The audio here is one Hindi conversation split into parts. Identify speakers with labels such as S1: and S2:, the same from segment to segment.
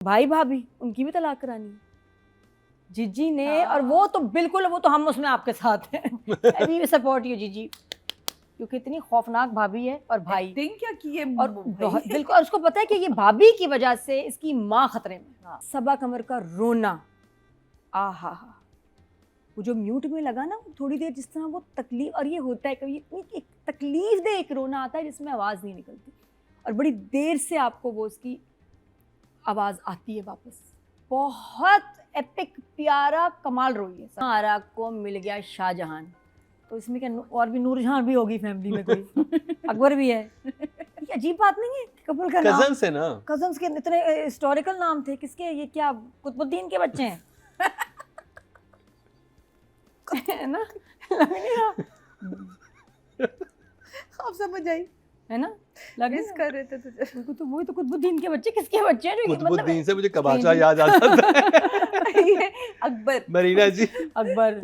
S1: भाई भाभी उनकी भी तलाक करानी है जीजी ने। और वो तो बिल्कुल, वो तो हम उसमें आपके साथ हैं। वी सपोर्ट यू जीजी, क्योंकि इतनी खौफनाक भाभी है और भाई
S2: क्या किए
S1: और बहुत बिल्कुल। और उसको पता है कि ये भाभी की वजह से इसकी माँ खतरे में।
S2: हाँ।
S1: सबा कमर का रोना, आहा, वो जो म्यूट में लगा ना थोड़ी देर, जिस तरह वो तकलीफ, और ये होता है कभी एक तकलीफ दे एक रोना आता है जिसमें आवाज़ नहीं निकलती, और बड़ी देर से आपको वो उसकी आवाज़ आती है वापस। बहुत एपिक, प्यारा, कमाल रोई है। सारा को मिल गया शाहजहां, तो इसमें क्या और भी नूरजहां भी होगी फैमिली में कोई, अकबर भी है। ये अजीब बात नहीं है, कपल का नाम
S3: कजन्स है ना,
S1: कजन्स के इतने हिस्टोरिकल नाम थे किसके, ये क्या कुतुबुद्दीन के बच्चे हैं? है ना, लग नहीं रहा?
S2: आप समझ आई
S1: है ना, लग
S2: मिस कर रहे थे तुझे।
S1: तो वही तो कुतुबुद्दीन के बच्चे किसके बच्चे हैं?
S3: कुतुबुद्दीन से मुझे कबाचा याद आता है।
S2: अकबर,
S3: मरीना जी,
S1: अकबर,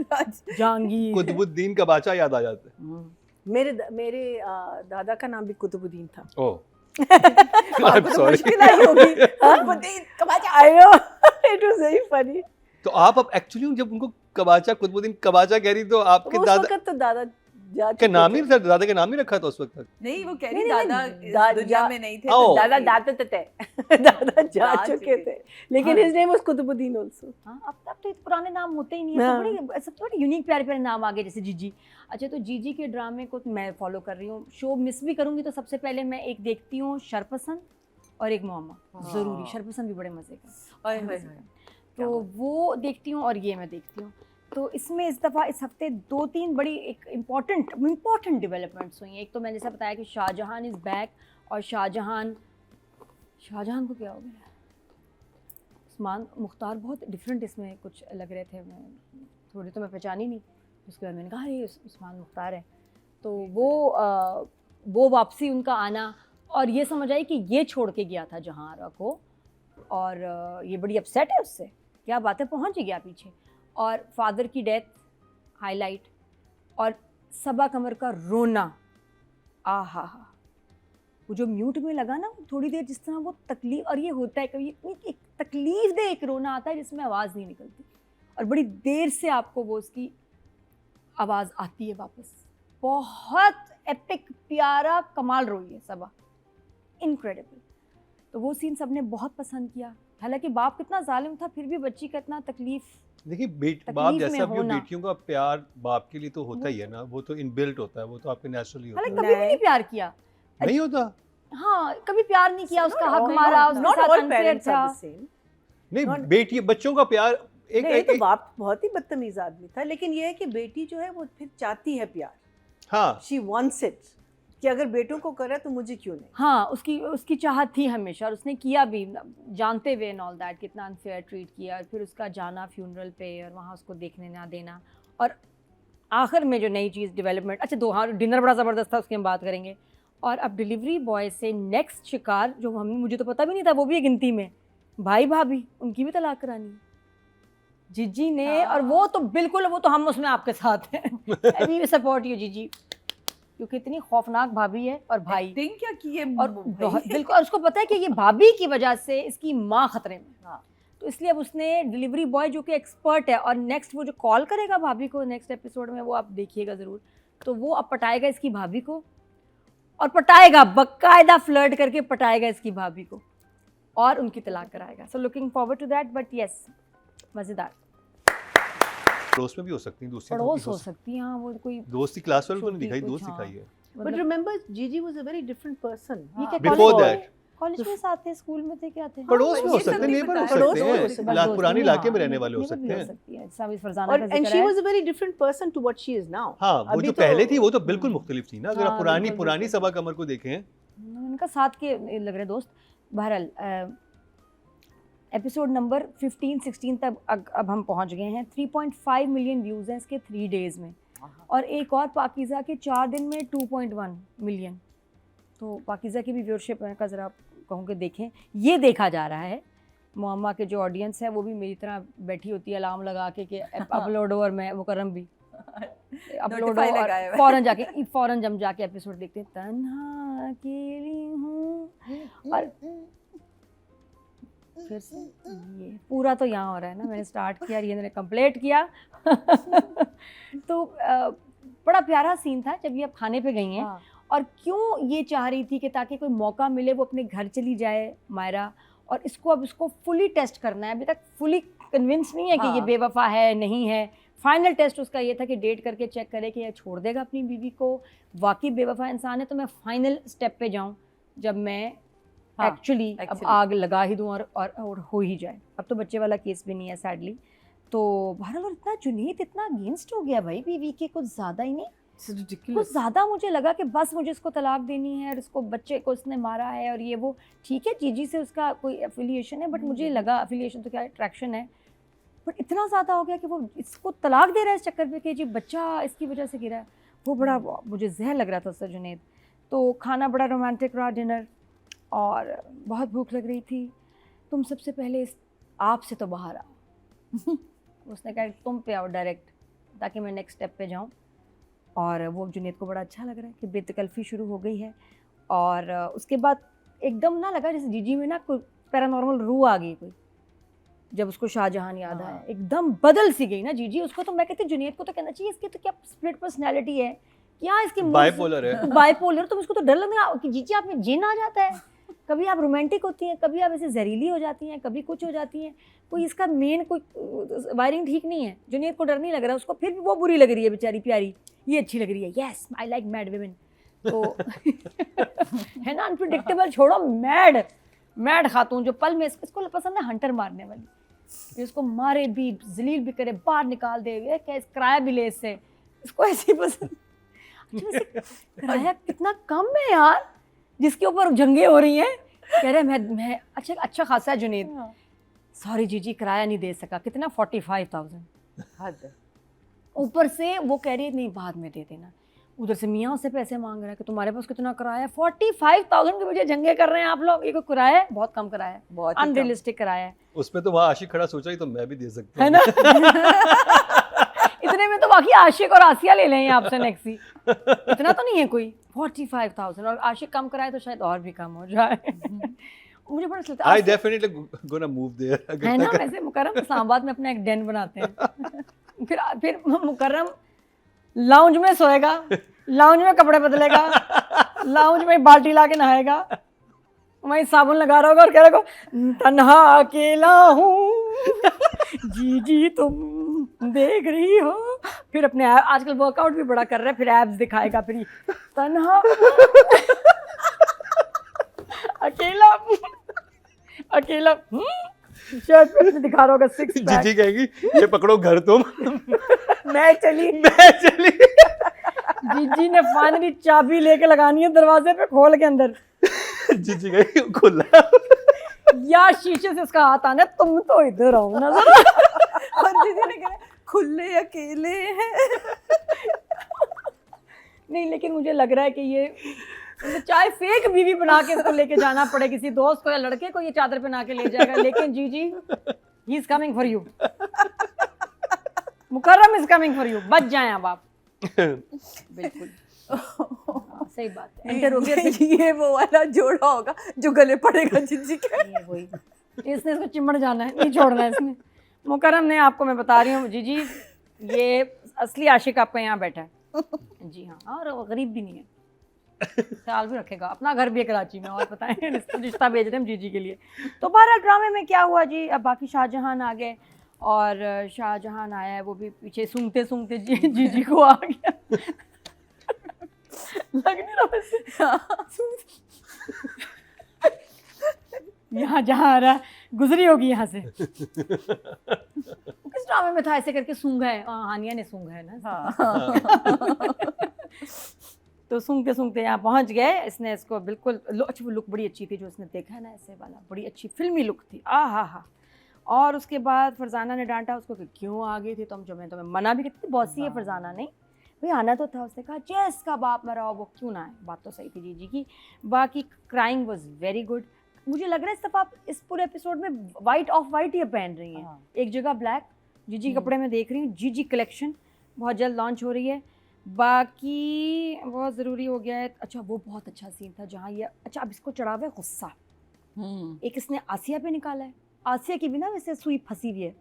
S1: जहांगीर,
S3: कुतुबुद्दीन कबाचा याद आ जाता है।
S2: मेरे दादा का नाम भी कुतुबुद्दीन था।
S3: ओह,
S2: आपको तो मुश्किल आई होगी। कुतुबुद्दीन कबाचा, आयो, इट वाज वेरी फनी।
S3: तो आप अब एक्चुअली जब उनको कबाचा, कुतुबुद्दीन कबाचा कह रही, तो आपके
S2: उस
S3: दादा
S2: वक्त तो दादा
S3: का नाम ही था, दादा का नाम ही रखा था उस वक्त तक?
S2: नहीं, वो कह
S1: नहीं,
S2: रही
S1: नहीं,
S2: दादा इस दुनिया में नहीं थे,
S3: ओ।
S2: तो दादा दाते थे। दादा जा चुके थे, लेकिन
S1: हाँ।
S2: His name was Qutubuddin also.
S1: हाँ, अब तो सब नाम होते ही नहीं है,
S2: हाँ।
S1: तो बड़ी सब बड़े यूनिक प्यारे प्यारे नाम आ गए, जैसे जीजी। अच्छा, तो जीजी के ड्रामे को मैं फॉलो कर रही हूँ, शो मिस भी करूँगी तो सबसे पहले मैं एक देखती हूँ शरपसंद और एक मोहम्मा, ज़रूरी। शरपसंद भी बड़े मज़े का,
S2: ओए होए,
S1: तो वो देखती हूँ और ये मैं देखती हूँ। तो इसमें इस दफ़ा इस हफ्ते 2-3 बड़ी एक इम्पॉर्टेंट डेवलपमेंट्स हुई हैं। एक तो मैंने जैसा बताया कि शाहजहां इज़ बैक, और शाहजहां को क्या हो गया? उस्मान मुख्तार बहुत डिफरेंट इसमें कुछ लग रहे थे, मैं थोड़ी तो मैं पहचानी नहीं, उसके बाद मैंने कहा ये उस्मान मुख्तार है। तो वो वापसी, उनका आना, और ये समझ आई कि ये छोड़ के गया था जहां को, और ये बड़ी अपसेट है उससे, क्या बात है, पहुंच ही गया पीछे। और फादर की डेथ हाईलाइट, और सबा कमर का रोना, आहा, वो जो म्यूट में लगा ना थोड़ी देर, जिस तरह वो तकलीफ, और ये होता है कभी एक तकलीफ दे एक रोना आता है जिसमें आवाज़ नहीं निकलती, और बड़ी देर से आपको वो उसकी आवाज़ आती है वापस। बहुत एपिक, प्यारा, कमाल रोई है सबा, इनक्रेडिबल। तो वो सीन सबने बहुत पसंद किया। हालांकि बाप कितना जालिम था, फिर भी बच्ची का इतना तकलीफ।
S3: देखिए, बाप जैसा भी हो, बेटियों का प्यार बाप के लिए तो होता ही है ना, वो तो इनबिल्ट होता है, वो तो आपके नेचुरली होता है।
S1: हालांकि कभी भी नहीं प्यार किया,
S3: नहीं होता।
S1: हाँ, कभी प्यार नहीं किया, उसका हक मारा, उसके साथ अनफेयर था।
S3: नहीं, बेटी बच्चों का प्यार
S2: एक तो बाप बहुत ही बदतमीज आदमी था, लेकिन ये है कि बेटी जो है वो फिर चाहती है प्यार।
S3: हाँ,
S2: शी वांट्स इट, कि अगर बेटों को करे तो मुझे क्यों नहीं।
S1: हाँ, उसकी चाहत थी हमेशा, और उसने किया भी, जानते हुए एंड ऑल दैट, कितना अनफेयर ट्रीट किया। और फिर उसका जाना फ्यूनरल पे, और वहाँ उसको देखने ना देना, और आखिर में जो नई चीज़ डेवलपमेंट। अच्छा, हाँ, डिनर बड़ा ज़बरदस्त था, उसकी हम बात करेंगे। और अब डिलीवरी बॉय से नेक्स्ट शिकार, जो मुझे तो पता भी नहीं था, वो भी है गिनती में, भाई भाभी उनकी भी तलाक करानी है जीजी ने। और वो तो बिल्कुल, वो तो हम उसमें आपके साथ हैं। वी सपोर्ट यू जीजी, क्योंकि इतनी खौफनाक भाभी है और भाई
S2: क्या किए
S1: और बहुत बिल्कुल। और उसको पता है कि ये भाभी की वजह से इसकी माँ खतरे में।
S2: हाँ।
S1: तो इसलिए अब उसने डिलीवरी बॉय, जो कि एक्सपर्ट है, और नेक्स्ट वो जो कॉल करेगा भाभी को नेक्स्ट एपिसोड में, वो आप देखिएगा ज़रूर। तो वो अब पटाएगा इसकी भाभी को, और पटाएगा बाकायदा, फ्लर्ट करके पटाएगा इसकी भाभी को, और उनकी तलाक कराएगा। So looking forward to that, but yes, मज़ेदार।
S3: पड़ोस में भी हो सकती है, दूसरी
S1: पड़ोस हो सकती है, हाँ, वो कोई
S3: दोस्ती क्लास वाले तो नहीं दिखाई,
S1: कुछ,
S3: दोस्त
S1: हाँ।
S3: दिखाई है।
S2: बट रिमेंबर जीजी was a very different person.
S3: Before that
S1: college में साथ थे, स्कूल में थे, क्या थे?
S3: पड़ोस में हो सकते हैं, नेबर हो सकते हैं, पुराने इलाके में रहने वाले हो सकते हैं।
S1: साबित फरजाना का जिक्र है।
S2: And she was a very different person to what she is now.
S3: हाँ, वो जो पहले थी वो तो बिल्कुल मुख्तलिफ थी ना, अगर आप पुरानी सबा कमर को देखें।
S1: उनका साथ के लग रहे दोस्त। बहरहाल, एपिसोड नंबर 15-16 तक अब हम पहुंच गए हैं। 3.5 मिलियन व्यूज़ हैं इसके 3 डेज़ में, और एक और पाकीज़ा के 4 दिन में 2.1 मिलियन। तो पाकीज़ा की भी व्यूअरशिप का ज़रा कहूँ कि देखें, ये देखा जा रहा है। मोहम्मा के जो ऑडियंस है वो भी मेरी तरह बैठी होती है अलार्म लगा के कि अपलोड हो, और मैं मुकर्रम भी अपलोड हो, और फ़ौरन जम जाके एपिसोड देखते हैं। तन्हा अकेली हूँ, और फिर से ये पूरा तो यहाँ हो रहा है ना, मैंने स्टार्ट किया, ये मैंने कंप्लीट किया। तो बड़ा प्यारा सीन था जब ये अब खाने पे गई हैं।
S2: हाँ।
S1: और क्यों ये चाह रही थी कि ताकि कोई मौका मिले वो अपने घर चली जाए मायरा, और इसको अब इसको फुली टेस्ट करना है। अभी तक फुली कन्विंस नहीं है कि ये
S2: हाँ।
S1: बेवफा है नहीं है। फाइनल टेस्ट उसका ये था कि डेट करके चेक करे कि ये छोड़ देगा अपनी बीवी को, वाकई बेवफा इंसान है, तो मैं फाइनल स्टेप पे जाऊं जब मैं
S2: हाँ,
S1: एक्चुअली अब
S2: actually।
S1: आग लगा ही दूं और हो ही जाए। अब तो बच्चे वाला केस भी नहीं है सैडली। तो बहरहाल, और इतना जुनीद इतना अगेंस्ट हो गया भाई बीवी के, कुछ ज़्यादा ही नहीं,
S2: It's ridiculous।
S1: कुछ ज़्यादा मुझे लगा कि बस मुझे इसको तलाक देनी है और इसको बच्चे को इसने मारा है और ये वो। ठीक है जीजी से उसका कोई एफिलिएशन है, बट मुझे लगा एफिलिएशन तो क्या अट्रैक्शन है, बट इतना ज़्यादा हो गया कि वो इसको तलाक दे रहा है इस चक्कर पे कि जी बच्चा इसकी वजह से गिरा है। वो बड़ा मुझे जहर लग रहा था उससे जुनैद। तो खाना बड़ा रोमांटिक रहा डिनर, और बहुत भूख लग रही थी। तुम सबसे पहले इस आप से तो बाहर आओ। उसने कहा तुम पे आओ डायरेक्ट, ताकि मैं नेक्स्ट स्टेप पे जाऊं। और वो जुनैद को बड़ा अच्छा लग रहा है कि बेतकल्फ़ी शुरू हो गई है। और उसके बाद एकदम ना लगा जैसे जीजी में ना कोई पैरानॉर्मल रूह आ गई कोई, जब उसको शाहजहान याद आया, एकदम बदल सी गई ना जीजी। उसको तो मैं कहती जुनैद को तो कहना चाहिए इसकी तो क्या स्प्लिट पर्सनैलिटी है, क्या इसकी
S3: बाइपोलर है।
S1: बाइपोलर। तो उसको तो डर लगना कि जीजी आप में जिन आ जाता है, कभी आप रोमांटिक होती हैं, कभी आप ऐसे जहरीली हो जाती हैं, कभी कुछ हो जाती हैं। कोई इसका मेन कोई वायरिंग ठीक नहीं है। जुनैद को डर नहीं लग रहा, उसको फिर भी वो बुरी लग रही है बेचारी प्यारी, ये अच्छी लग रही है। Yes I like mad women. तो है ना अनप्रिडिक्टेबल, छोड़ो मैड खातून जो पल में इसको पसंद है हंटर मारने वाली, इसको मारे भी, जलील भी करे, बाहर निकाल दे, किराया भी ले इससे, इसको ऐसी पसंद। अच्छा वैसे किराया कितना कम है यार जिसके ऊपर जंगे हो रही हैं। कह रहे मैं अच्छा खासा है जुनैद। सॉरी जीजी किराया नहीं दे सका। कितना 45,000। ऊपर से वो कह रही है नहीं बाद में दे देना। उधर से मियाँ से पैसे मांग रहा है कि तुम्हारे पास कितना किराया है। 45,000 के मुझे जंगे कर रहे हैं आप लोग। ये कोई किराया है? बहुत कम किराया है, अनरियलिस्टिक किराया है।
S3: उसमें तो वहाँ आशिक खड़ा सोचा ही तो मैं भी दे सकता
S1: है
S3: हूँ।
S1: ना। इतने में तो बाकी आशिक और आसिया ले लें आपसे नेक्स्ट ही। इतना तो नहीं है कोई। 45,000 और आशिक कम कराए तो शायद और भी कम हो जाए। मुझे बड़ा लगता है
S3: I definitely gonna move there।
S1: है ना। वैसे मुकर्रम इस्लामाबाद में अपना एक डेन बनाते हैं। फिर मुकर्रम लाउंज में सोएगा, लाउंज में कपड़े बदलेगा, लाउंज में बाल्टी ला के नहाएगा, वहीं साबुन लगा रहा होगा और कह रहा होगा तन्हा अकेला हूँ जी तुम देख रही हो। फिर अपने आजकल वर्कआउट भी बड़ा कर रहा है, फिर एब्स दिखाएगा, फिर तन्हा अकेला शर्ट पे अपने दिखा रहा होगा सिक्स पैक।
S3: जीजी कहेगी ये पकड़ो घर तुम।
S1: मैं चली। जीजी ने फाइनली चाबी लेके लगानी है दरवाजे पे खोल के अंदर।
S3: जीजी कहेगी खुला
S1: या शीशे से उसका हाथ आना, तुम तो इधर आओ ना।
S2: और जीजी ने कहा खुले अकेले हैं।
S1: नहीं लेकिन मुझे लग रहा है कि ये चाहे फेक बीवी बना के इसको लेके जाना पड़े किसी दोस्त को या लड़के को, ये चादर पहना के ले जाएगा, लेकिन जीजी he is coming for you. Mukarram is coming for you. बच जाएं अब आप। बिल्कुल सही बात है। एंटर हो गया।
S2: ये वो वाला जोड़ा होगा जो गले पड़ेगा जीजी के।
S1: ये वही इसने इसको चिमड़ जाना है, नहीं छोड़ना है इसने। मुकर्रम ने आपको मैं बता रही हूँ जीजी, ये असली आशिक आपका यहाँ बैठा है। जी हाँ, और गरीब भी नहीं है, ख्याल भी रखेगा। अपना घर भी है कराची में, और बताएं रिश्ता भेज रहे हैं हम जीजी के लिए। तो बहरहाल ड्रामे में क्या हुआ जी, अब बाकी शाहजहान आ गए, और शाहजहान आया है, वो भी पीछे सूंघते सूंघते जीजी को आ गया। लग नहीं रहा वैसे। यहाँ जहाँ आ रहा गुजरी होगी यहाँ से। किस ड्रामे में था ऐसे करके सूंघा है? हानिया ने सूंघा है ना। तो सूंघते सूंघते यहाँ पहुँच गए। इसने इसको बिल्कुल अच्छा, वो लुक बड़ी अच्छी थी जो इसने देखा है ना, ऐसे वाला बड़ी अच्छी फिल्मी लुक थी। हा। और उसके बाद फरजाना ने डांटा उसको कि क्यों आ गई थी तुम, जो मैं तुम्हें मना भी करती थी। बॉसी है फरजाना नहीं भाई, आना तो था। उसने कहा जिसका बाप मरा हो वो क्यों ना आए। बात तो सही थी जीजी की। बाकी क्राइंग वॉज वेरी गुड। मुझे लग रहा है इस दफ़ा आप इस पूरे एपिसोड में वाइट ऑफ वाइट ये पहन रही हैं, एक जगह ब्लैक। जीजी के कपड़े में देख रही हूँ। जीजी कलेक्शन बहुत जल्द लॉन्च हो रही है। बाकी बहुत ज़रूरी हो गया है। अच्छा वो बहुत अच्छा सीन था जहाँ ये, अच्छा अब इसको चढ़ावा है गुस्सा, एक इसने आसिया पे निकाला है आसिया की भी ना वैसे सुई फंसी हुई है,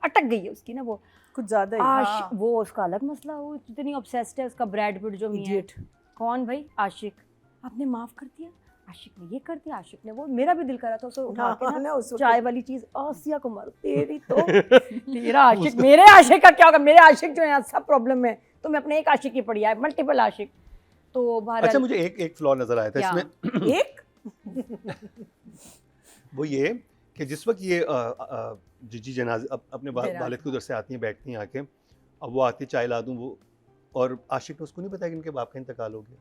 S1: अटक गई है उसकी ना वो
S2: कुछ ज्यादा ही
S1: वो उसका अलग मसला, वो इतनी ऑब्सेस्ड है उसका ब्रैड पिट जो मियां है।
S2: इडियट।
S1: कौन भाई? आशिक। आपने माफ कर दिया, आशिक ने ये कर दिया, आशिक ने वो। मेरा भी दिल करा था उसे उठा के ना चाय वाली चीज आसिया को मारो, तेरी तो तेरा आशिक मेरे आशिक का क्या होगा? मेरे आशिक जो है सब प्रॉब्लम में, तो मैं अपने एक आशिक की पड़ी है, मल्टीपल आशिक। तो बहरहाल
S3: अच्छा मुझे एक फ्लॉ नजर आया था
S1: क्या?
S3: इसमें
S2: एक
S3: वो ये कि जिस वक्त ये जीजी जनाज अपने वालिद के उधर से आती हैं, बैठती हैं आके, अब वो आती चाय ला दूं वो, और आशिक ने उसको नहीं पता कि इनके बाप का इंतकाल हो गया।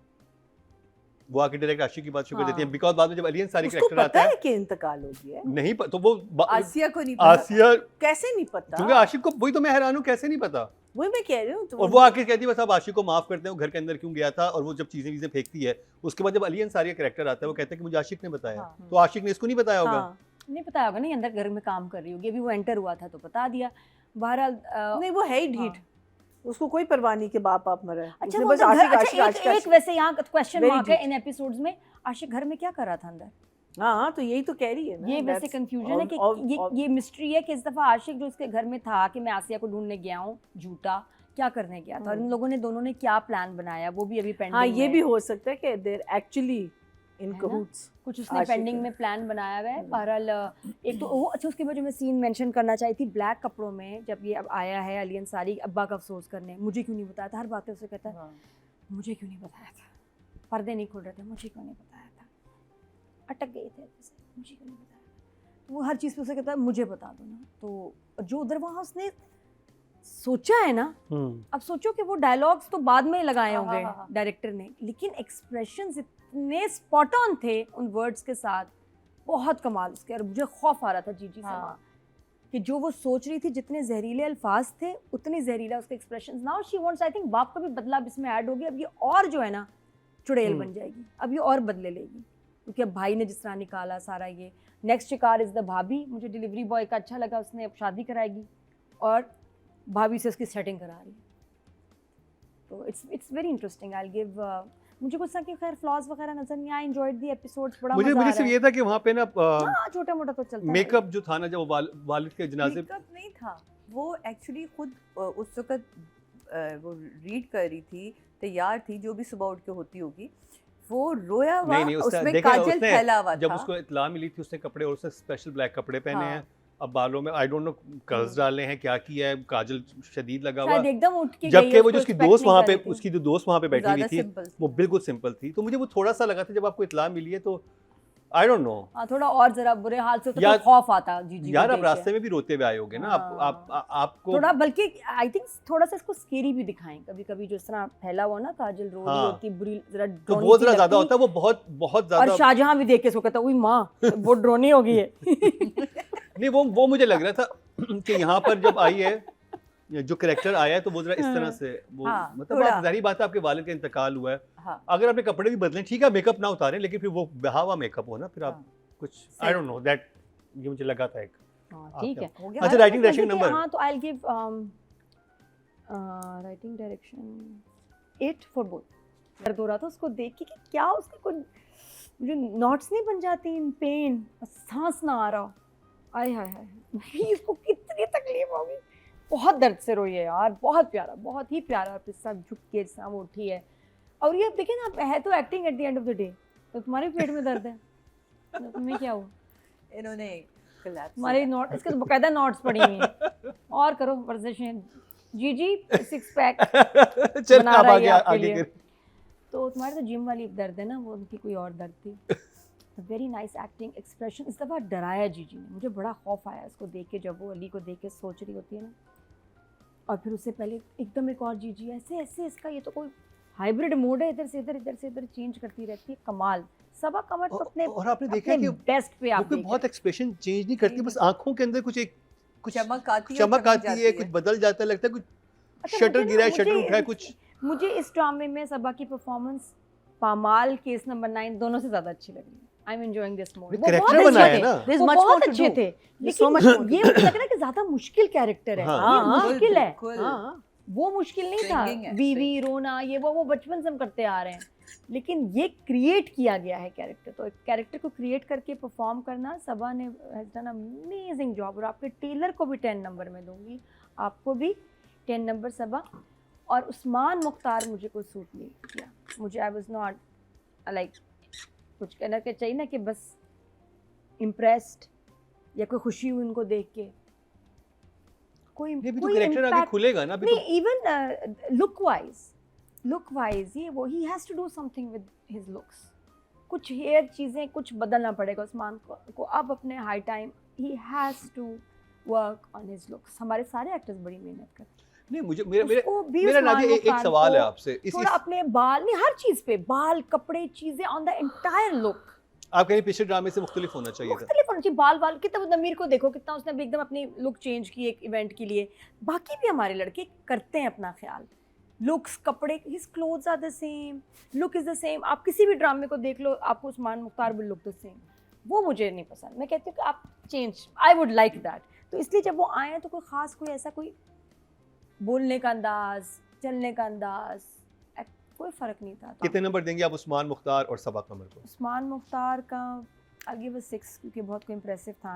S3: वो आके डायरेक्ट आशिक की बात शुरू कर देती है, बिकॉज बाद में जब अली अंसारी
S2: उसको
S3: कैरेक्टर
S2: पता
S3: आता
S2: है कि इंतकाल हो गया है?
S3: नहीं तो वो
S4: आसिया को नहीं पता।
S3: आसिया,
S2: कैसे नहीं पता?
S3: क्योंकि आशिक को, वही तो मैं हैरान हूँ कैसे नहीं पता।
S2: वही मैं कह रही हूँ।
S3: और वो आके कहती है बस अब आशिक को माफ करते हैं, वो घर के अंदर क्यों गया था, और वो जब चीजें फेंकती है, उसके बाद जब अली अंसारी का कैरेक्टर आता है वो कहता है कि मुझे आशिक ने बताया, तो आशिक ने इसको नहीं बताया होगा।
S1: नहीं पता होगा, नहीं अंदर घर में काम कर रही होगी, अभी वो एंटर हुआ था तो बता दिया। बहरहाल
S2: नहीं वो है ही ढीठ, उसको कोई परवाह नहीं कि बाप मरा है।
S1: अच्छा
S2: उसने
S1: वो
S2: बस
S1: घर,
S2: आशिक
S1: अच्छा
S2: आशिक
S1: एक
S2: आशिक।
S1: वैसे यहाँ क्वेश्चन
S2: Very
S1: मार्क है
S2: deep.
S1: इन एपिसोड्स में, आशिक घर में क्या कर रहा था अंदर?
S2: हाँ तो यही तो कह रही है ना।
S1: ये वैसे कंफ्यूजन है कि ये मिस्ट्री है कि इस दफा आशिक जो उसके घर में था कि मैं आसिया को ढूंढने गया हूँ, झूठा क्या करने गया था, और इन लोगों ने दोनों ने क्या प्लान बनाया वो भी अभी पेंडिंग
S2: हाँ
S1: है।
S2: ये भी हो सकता है कि देयर एक्चुअली इन
S1: है ना?
S2: कबूट्स
S1: कुछ उसने
S2: आशिक
S1: पेंडिंग
S2: है।
S1: में प्लान बनाया हुआ है। बहरहाल एक तो वो, अच्छा उसके बाद जो मैं सीन मेंशन करना चाही थी, ब्लैक कपड़ों में जब ये अब आया है अली अंसारी अब्बा का अफसोस करने, मुझे क्यों नहीं बताया था, हर बात है उसे कहता है मुझे क्यों नहीं बताया था, पर्दे नहीं खुल रहे थे, मुझे क्यों नहीं बताया था, अटक गए थे जैसे, मुझे क्यों नहीं बताया था। तो वो हर चीज़ पे उसे कहता है मुझे बता दो ना। तो जो उधर वहाँ उसने सोचा है ना, अब सोचो कि वो डायलॉग्स तो बाद में लगाए होंगे डायरेक्टर ने, लेकिन एक्सप्रेशंस इतने स्पॉट ऑन थे उन वर्ड्स के साथ, बहुत कमाल उसके। और मुझे खौफ आ रहा था जीजी से वहाँ कि जो वो सोच रही थी, जितने जहरीले अल्फाज थे उतने जहरीला उसके expressions. Now she wants, I think बाप का भी बदला अब इसमें ऐड हो गया, अब ये और जो है ना चुड़ैल बन जाएगी, अब ये और बदले लेगी, क्योंकि अब भाई ने जिस तरह निकाला सारा ये। नेक्स्ट शिकार इज़ द भाभी, मुझे डिलीवरी बॉय का अच्छा लगा, उसने अब शादी कराएगी और भाभी से उसकी सेटिंग करा रही है। तो it's very interesting. I give मुझे कुछ ना कि खैर फ्लॉज वगैरह नजर नहीं आए, एंजॉयड दी एपिसोड्स, बड़ा मजा आ
S3: मुझे
S1: रहा
S3: सिर्फ
S1: है।
S3: ये था कि वहाँ पे ना
S1: हाँ छोटा मोटा तो चलता है।
S3: मेकअप जो था ना, जब वो वालिद के जनाजे,
S4: मेकअप नहीं था वो, एक्चुअली खुद उस वक्त वो रीड कर रही थी, तैयार थी, जो भी सुबह उठ के होती होगी, वो रोया हुआ,
S3: नहीं
S4: उसमें काजल फैला हुआ
S3: जब
S4: था।
S3: उसको इत्तला मिली थी उसने कपड़े और उसने स्पेशल ब्लैक कपड़े पहने
S4: हाँ।
S3: हैं, अब बालों में आई डोंट नो कर्ल्स डाले हैं, क्या किया है, काजल शदीद लगा हुआ,
S1: शायद एकदम उठ के
S3: जबकि वो जो
S1: उसको
S3: उसकी
S1: expect
S3: दोस्त
S1: नहीं
S3: वहाँ
S1: कर
S3: पे,
S1: रही थी।
S3: उसकी जो दोस्त वहाँ पे बैठी हुई
S4: ज़्यादा
S3: थी
S4: सिंपल
S3: वो बिल्कुल सिंपल थी। तो मुझे वो थोड़ा सा लगा था जब आपको इत्तला मिली है, तो आई डोंट नो
S1: हाँ थोड़ा और जरा बुरे हाल से तो
S3: यार-
S1: खौफ आता जीजी को
S3: यार, आप
S1: देख के।
S3: रास्ते में भी रोते हुए आए होगे ना, आपको
S1: थोड़ा, बल्कि आई थिंक थोड़ा सा इसको स्केरी भी दिखाएं कभी कभी, जो इस तरह फैला हुआ ना, काजल रो रही
S3: हाँ।
S1: होती बुरी, जरा
S3: तो
S1: ड्रोनी
S3: बहुत
S1: सी
S3: जरा ज्यादा
S1: लगती।
S3: होता है, वो बहुत बहुत
S1: और
S3: ज्यादा।
S1: शाहजहां भी देख के इसको कहता हुई माँ वो ड्रोनी हो गई है।
S3: नहीं वो मुझे लग रहा था कि यहाँ पर जब आई है, जो करेक्टर आया है, तो वो जरा इस तरह से वो,
S4: हाँ,
S3: मतलब
S4: थोड़ा।
S3: आप जाहिर बात है आपके वालिद का इंतकाल हुआ है,
S4: हाँ।
S3: अगर आपने कपड़े भी बदले, ठीक है मेकअप ना उतारें, लेकिन फिर वो बहा हुआ मेकअप हो ना, फिर आप
S4: हाँ।
S3: कुछ आई डोंट नो दैट, ये मुझे लगा था एक।
S1: हाँ, ठीक है।
S4: हो गया।
S3: अच्छा, राइटिंग डायरेक्शन
S1: देखिए,
S3: नंबर,
S1: हाँ तो I give writing direction 8 for both. दर्द हो रहा था उसको देख के कि क्या उसके कुछ मुझे नोट्स नहीं बन जाती इन पेन, सांस ना आ रहा, आय हाय हाय इसको कितनी तकलीफ होगी, बहुत दर्द से रोई है यार, बहुत प्यारा, बहुत ही प्यारा, सब झुक के वो उठी है। और ये देखिए ना, है तो acting at the end of the day, तो तुम्हारे पेट में दर्द है तो तुम्हें क्या हुआ?
S4: इन्होंने collapse
S1: हमारे नोट, इसके तो बकायदा नोट्स पड़ी हुई हैं। और करो वर्जिशें, जीजी 6 पैक
S3: चल
S1: बना
S3: अब
S1: रही है
S3: आगे
S1: आपके
S3: आगे
S1: लिए।
S3: कर।
S1: तो तुम्हारे तो जिम वाली दर्द है ना, वो उनकी कोई और दर्द थी। Very nice acting, expression. इस दफ़ा डराया जीजी ने, मुझे बड़ा खौफ आया इसको देख के, जब वो अली को देख के सोच रही होती है ना, और फिर उससे पहले एकदम एक और जीजी ऐसे ऐसे, इसका ये तो कोई हाइब्रिड मोड है, इधर से इधर, इधर से इधर चेंज करती रहती है, कमाल। सबा कमर तो अपने
S3: और आपने देखा कि
S1: बेस्ट पे आप
S3: वो कोई बहुत एक्सप्रेशन चेंज नहीं करती, बस आंखों के अंदर कुछ
S4: चमक आती है,
S3: चमक आती है, कुछ बदल जाता है, लगता है कुछ शटर गिरा है, शटर उठा है कुछ।
S1: मुझे इस ड्रामे में सबा की परफॉर्मेंस, पामाल, केस नंबर 9 दोनों से ज्यादा अच्छी लगी। I am enjoying this more. वो
S3: कैरेक्टर
S1: बहुत
S3: बनाया
S1: अच्छे
S3: है ना,
S1: थे, वो बहुत अच्छे थे, लेकिन ये मुझे लग रहा है कि ज्यादा मुश्किल कैरेक्टर है।
S3: हाँ।
S1: ये मुश्किल है,
S4: बिल्कुल।
S1: वो मुश्किल नहीं था।
S4: Singing है,
S1: बीवी रोना, ये वो बचपन से हम करते आ रहे हैं। लेकिन ये क्रिएट किया गया है कैरेक्टर, तो एक कैरेक्टर को क्रिएट करके परफॉर्म करना सबा ने हैज़ डन अमेजिंग जॉब। और आपके टेलर को भी 10 नंबर में दूंगी, आपको भी 10 नंबर सबा। और उस्मान मुख्तार मुझे कोई सूट नहीं किया, मुझे आई वाज नॉट लाइक, कुछ कहना के चाहिए ना कि बस इम्प्रेस्ड या कोई खुशी हुई उनको देख के, कोई
S3: ये भी तो
S1: कोई
S3: कैरेक्टर आगे
S1: impact
S3: खुलेगा ना अभी तो।
S1: नहीं। इवन लुक वाइज ये वो he has to do something with his looks, कुछ हेयर चीज़ें कुछ बदलना पड़ेगा उस्मान को अब अपने high time, he has to work on his looks. हमारे सारे एक्टर्स बड़ी मेहनत करते हैं।
S3: नहीं मुझे मेरा
S1: उसको भी
S3: मेरा
S1: उस्मान
S3: नादिया एक
S1: मुख्तार
S3: सवाल है
S1: को
S3: आपसे
S1: थोड़ा अपने बाल, नहीं हर चीज़ पे, बाल, कपड़े, चीज़ें, ऑन द एंटायर लुक
S3: आप कहीं पिछले ड्रामे से मुख्तलिफ होना चाहिए था।
S1: मुख्तलिफ होना चाहिए। बाल कितना, वो नमीर को देखो कितना उसने भी एकदम अपनी लुक चेंज की एक इवेंट के लिए। बाकी भी हमारे लड़के करते हैं अपना ख्याल, लुक्स, कपड़े, his clothes are the same, look is the same. आप किसी भी ड्रामे को देख लो, आपको Usman Mukhtar will look the same. वो मुझे नहीं पसंद, मैं कहती हूँ कि आप change, I would like that. तो इसलिए जब वो आए तो कोई ख़ास, कोई ऐसा, कोई बोलने का अंदाज, चलने का अंदाज, कोई फ़र्क नहीं था। तो
S3: कितने नंबर देंगे आप उस्मान मुख्तार और सबा कमर को?
S1: उस्मान मुख्तार का आई गिव अ 6 क्योंकि बहुत कोई इम्प्रेसिव था